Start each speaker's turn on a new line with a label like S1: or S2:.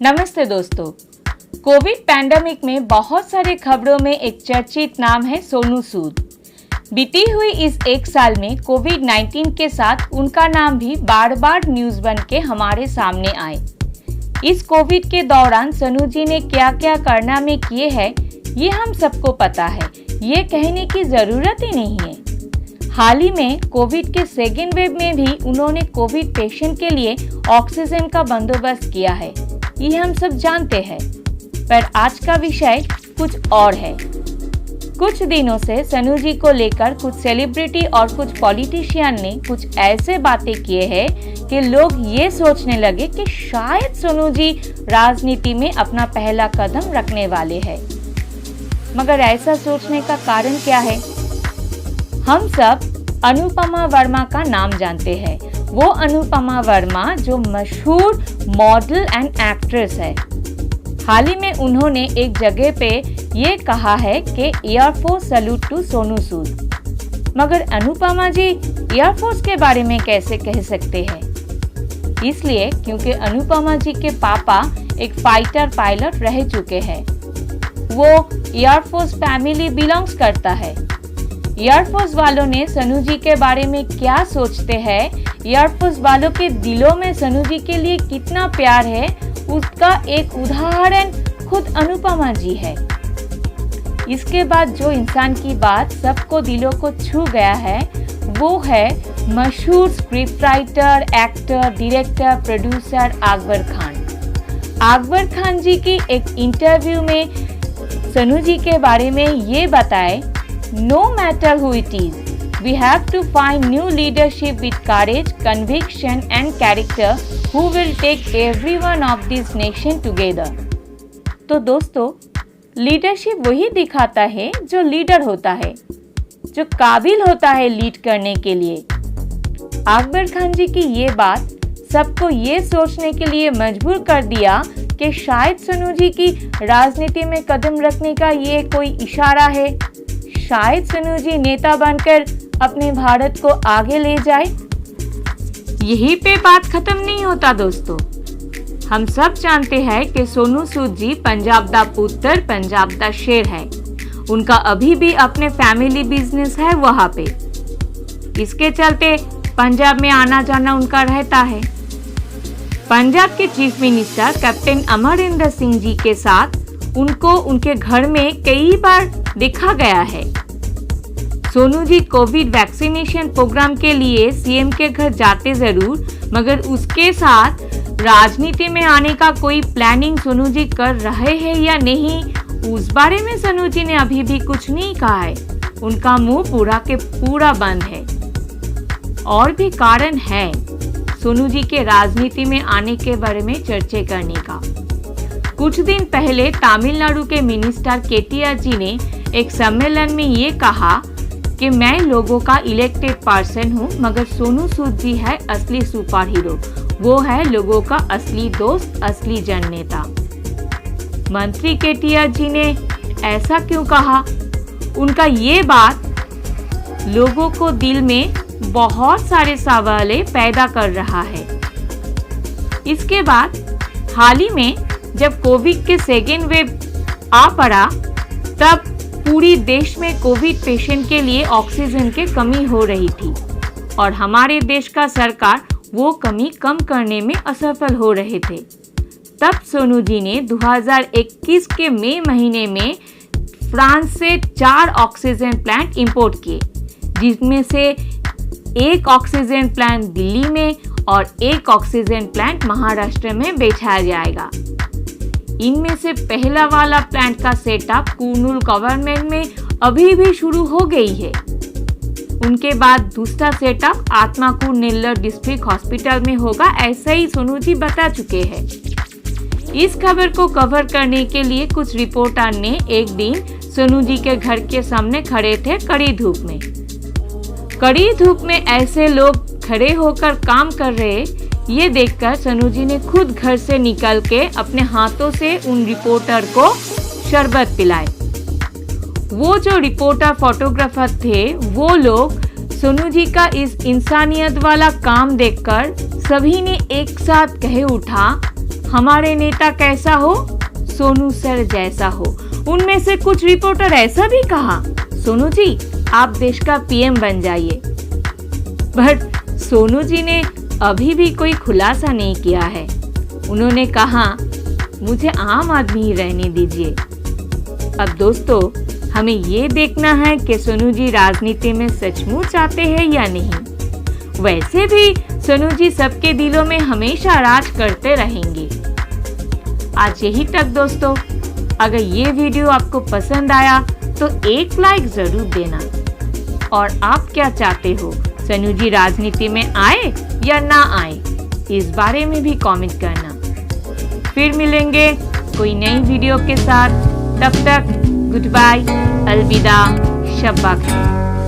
S1: नमस्ते दोस्तों। Covid pandemic में बहुत सारे खबरों में एक चर्चित नाम है सोनू सूद। बीती हुई इस एक साल में कोविड-19 के साथ उनका नाम भी बार बार न्यूज बन के हमारे सामने आए। इस कोविड के दौरान सोनू जी ने क्या क्या करना किए हैं ये हम सबको पता है, ये कहने की जरूरत ही नहीं है। हाल ही में कोविड के सेकेंड वेव में भी उन्होंने कोविड पेशेंट के लिए ऑक्सीजन का बंदोबस्त किया है, ये हम सब जानते हैं। पर आज का विषय कुछ और है। कुछ दिनों से सोनू जी को लेकर कुछ सेलिब्रिटी और कुछ पॉलिटिशियन ने कुछ ऐसे बातें किए हैं कि लोग ये सोचने लगे कि शायद सोनू जी राजनीति में अपना पहला कदम रखने वाले हैं। मगर ऐसा सोचने का कारण क्या है? हम सब अनुपमा वर्मा का नाम जानते हैं। वो अनुपमा वर्मा जो मशहूर मॉडल एंड एक्ट्रेस है। हाल ही में उन्होंने एक जगह पे ये कहा है कि air force salute to Sonu Sood. मगर अनुपमा जी एयरफोर्स के बारे में कैसे कह सकते हैं? इसलिए क्योंकि अनुपमा जी के पापा एक फाइटर पायलट रह चुके हैं। वो एयरफोर्स फैमिली बिलोंग्स करता है। एयरफोर्स वालों ने सोनू जी के बारे में क्या सोचते हैं, एयरफोर्स वालों के दिलों में सोनू जी के लिए कितना प्यार है, उसका एक उदाहरण खुद अनुपमा जी है। इसके बाद जो इंसान की बात सबको दिलों को छू गया है वो है मशहूर script writer, actor, director, producer Akbar Khan. Akbar Khan ji की एक इंटरव्यू में सोनू जी के बारे में ये बताए, No matter who it is, we have to find new leadership with courage, conviction and character who will take everyone of this nation together. तो दोस्तों, लीडरशिप वही दिखाता है जो लीडर होता है, जो काबिल होता है लीड करने के लिए। अकबर खान जी की ये बात सबको ये सोचने के लिए मजबूर कर दिया कि शायद सोनू जी की राजनीति में कदम रखने का ये कोई इशारा है। शायद सोनू जी नेता बनकर अपने भारत को आगे ले जाए। यही पे बात खत्म नहीं होता दोस्तों। हम सब जानते हैं कि सोनू सूद जी पंजाब दा पुत्र, पंजाब दा शेर है। उनका अभी भी अपने फैमिली बिजनेस है वहाँ पे। इसके चलते पंजाब में आना जाना उनका रहता है। पंजाब के chief minister captain Amarinder Singh ji के साथ उनको उनके घर में कई बार देखा गया है। Sonu ji Covid vaccination programme के लिए सीएम के घर जाते जरूर, मगर उसके साथ राजनीति में आने का कोई प्लानिंग सोनू जी कर रहे हैं या नहीं, उस बारे में सोनू जी ने अभी भी कुछ नहीं कहा है। उनका मुंह पूरा के पूरा बंद है। और भी कारण है सोनू जी के राजनीति में आने के बारे में चर्चा करने का। कुछ दिन पहले तमिलनाडु के मिनिस्टर केटीआर जी ने एक सम्मेलन में ये कहा कि मैं लोगों का इलेक्टेड पर्सन हूँ, मगर सोनू सूद जी है असली सुपर हीरो। वो है लोगों का असली दोस्त, असली जननेता। मंत्री केटीआर जी ने ऐसा क्यों कहा? उनका ये बात लोगों को दिल में बहुत सारे सवाल पैदा कर रहा है। इसके बाद हाल ही में जब कोविड के सेकेंड वेव आ पड़ा, तब पूरी देश में कोविड पेशेंट के लिए ऑक्सीजन की कमी हो रही थी और हमारे देश का सरकार वो कमी कम करने में असफल हो रहे थे। तब सोनू जी ने 2021 के मई महीने में फ्रांस से 4 ऑक्सीजन प्लांट इंपोर्ट किए, जिसमें से एक ऑक्सीजन प्लांट दिल्ली में और एक ऑक्सीजन प्लांट महाराष्ट्र में बेचा जाएगा। इनमें से पहला वाला प्लांट का सेटअप कुर्नूल गवर्नमेंट में अभी भी शुरू हो गई है। उनके बाद दूसरा सेटअप आत्माकूर नेल्लोर डिस्ट्रिक्ट हॉस्पिटल में होगा, ऐसा ही सोनू जी बता चुके हैं। इस खबर को कवर करने के लिए कुछ रिपोर्टर ने एक दिन सोनू जी के घर के सामने खड़े थे कड़ी धूप में। कड़ी धूप में ऐसे लोग खड़े होकर काम कर रहे, ये देखकर सोनू जी ने खुद घर से निकल के अपने हाथों से उन रिपोर्टर को शरबत पिलाए। वो जो रिपोर्टर फोटोग्राफर थे, वो लोग सोनू जी का इस इंसानियत वाला काम देखकर सभी ने एक साथ कहे उठा, हमारे नेता कैसा हो, सोनू सर जैसा हो। उनमें से कुछ रिपोर्टर ऐसा भी कहा, सोनू जी आप देश का पीएम बन जाइए। बट सोनू जी ने अभी भी कोई खुलासा नहीं किया है। उन्होंने कहा मुझे आम आदमी ही रहने दीजिए। अब दोस्तों, हमें ये देखना है कि सोनू जी राजनीति में सचमुच आते हैं या नहीं। वैसे भी सोनू जी सबके दिलों में हमेशा राज करते रहेंगे। आज यही तक दोस्तों। अगर ये वीडियो आपको पसंद आया तो एक लाइक जरूर देना। और आप क्या चाहते हो, सोनू जी राजनीति में आए या ना आए, इस बारे में भी कमेंट करना। फिर मिलेंगे कोई नई वीडियो के साथ। तब तक गुड बाय, अलविदा, शब्बा खैर।